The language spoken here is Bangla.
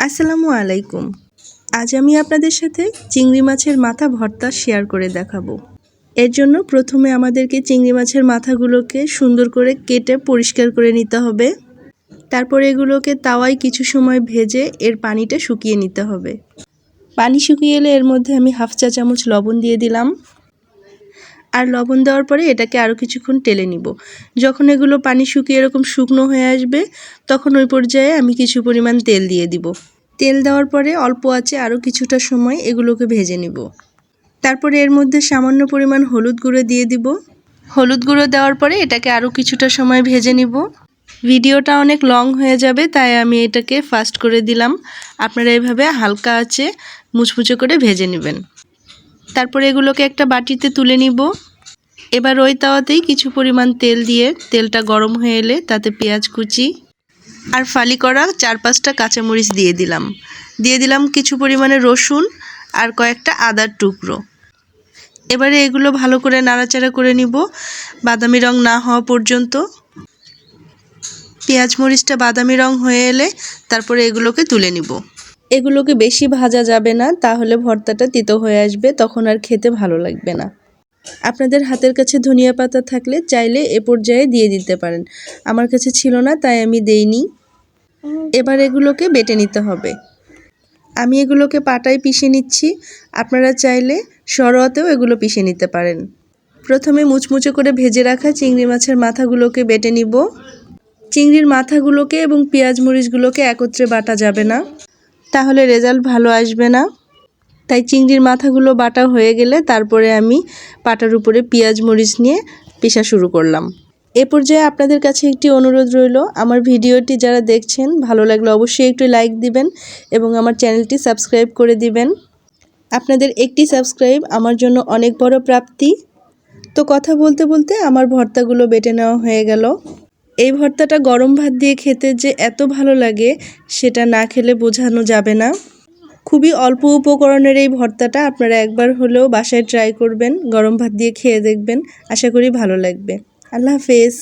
আসসালামু আলাইকুম। আজ আমি আপনাদের সাথে চিংড়ি মাছের মাথা ভর্তা শেয়ার করে দেখাবো। এর জন্য প্রথমে আমাদেরকে চিংড়ি মাছের মাথাগুলোকে সুন্দর করে কেটে পরিষ্কার করে নিতে হবে। তারপর এগুলোকে তাওয়ায় কিছু সময় ভেজে এর পানিটা শুকিয়ে নিতে হবে। পানি শুকিয়ে এলে এর মধ্যে আমি 1/2 চা চামচ লবণ দিয়ে দিলাম। আর লবণ দেওয়ার পরে এটাকে আরও কিছুক্ষণ টেলে নিব। যখন এগুলো পানি শুকিয়ে এরকম শুকনো হয়ে আসবে তখন ওই পর্যায়ে আমি কিছু পরিমাণ তেল দিয়ে দিব। তেল দেওয়ার পরে অল্প আঁচে আরও কিছুটা সময় এগুলোকে ভেজে নিব। তারপরে এর মধ্যে সামান্য পরিমাণ হলুদ গুঁড়ো দিয়ে দিব। হলুদ গুঁড়ো দেওয়ার পরে এটাকে আরও কিছুটা সময় ভেজে নিব। ভিডিওটা অনেক লং হয়ে যাবে তাই আমি এটাকে ফাস্ট করে দিলাম। আপনারা এভাবে হালকা আঁচে মুচমুচে করে ভেজে নেবেন। তারপরে এগুলোকে একটা বাটিতে তুলে নিব। এবার ওই তাওয়াতেই কিছু পরিমাণ তেল দিয়ে তেলটা গরম হয়ে এলে তাতে পেঁয়াজ কুচি আর ফালি করা 4-5টা কাঁচামরিচ দিয়ে দিলাম কিছু পরিমাণে রসুন আর কয়েকটা আদার টুকরো। এবারে এগুলো ভালো করে নাড়াচাড়া করে নিব বাদামি রং না হওয়া পর্যন্ত। পেঁয়াজ মরিচটা বাদামি রং হয়ে এলে তারপরে এগুলোকে তুলে নিব। এগুলোকে বেশি ভাজা যাবে না, তাহলে ভর্তাটা তিতো হয়ে আসবে, তখন আর খেতে ভালো লাগবে না। আপনাদের হাতের কাছে ধনিয়া পাতা থাকলে চাইলে এ পর্যায়ে দিয়ে দিতে পারেন। আমার কাছে ছিল না তাই আমি দেইনি। এবার এগুলোকে বেটে নিতে হবে। আমি এগুলোকে পাটায় পিষে নিচ্ছি, আপনারা চাইলে সরোয়াতেও এগুলো পিষে নিতে পারেন। প্রথমে মুচমুচে করে ভেজে রাখা চিংড়ি মাছের মাথাগুলোকে বেটে নিব। চিংড়ির মাথাগুলোকে এবং পেঁয়াজ মরিচগুলোকে একত্রে বাটা যাবে না, তাহলে রেজাল্ট ভালো আসবে না। তাই চিংড়ির মাথাগুলো বাটা হয়ে গেলে তারপরে আমি পাটার উপরে পেঁয়াজ মরিচ নিয়ে পিষা শুরু করলাম। এ পর্যায়ে আপনাদের কাছে একটি অনুরোধ রইল, আমার ভিডিওটি যারা দেখছেন ভালো লাগলে অবশ্যই একটু লাইক দিবেন এবং আমার চ্যানেলটি সাবস্ক্রাইব করে দিবেন। আপনাদের একটি সাবস্ক্রাইব আমার জন্য অনেক বড় প্রাপ্তি। তো কথা বলতে বলতে আমার ভর্তাগুলো বেটে নেওয়া হয়ে গেল। এই ভর্তাটা গরম ভাত দিয়ে খেতে যে এত ভালো লাগে সেটা না খেলে বোঝানো যাবে না। খুবই অল্প উপকরণের এই ভর্তাটা আপনারা একবার হলেও বাসায় ট্রাই করবেন, গরম ভাত দিয়ে খেয়ে দেখবেন, আশা করি ভালো লাগবে। আল্লাহ হাফেজ।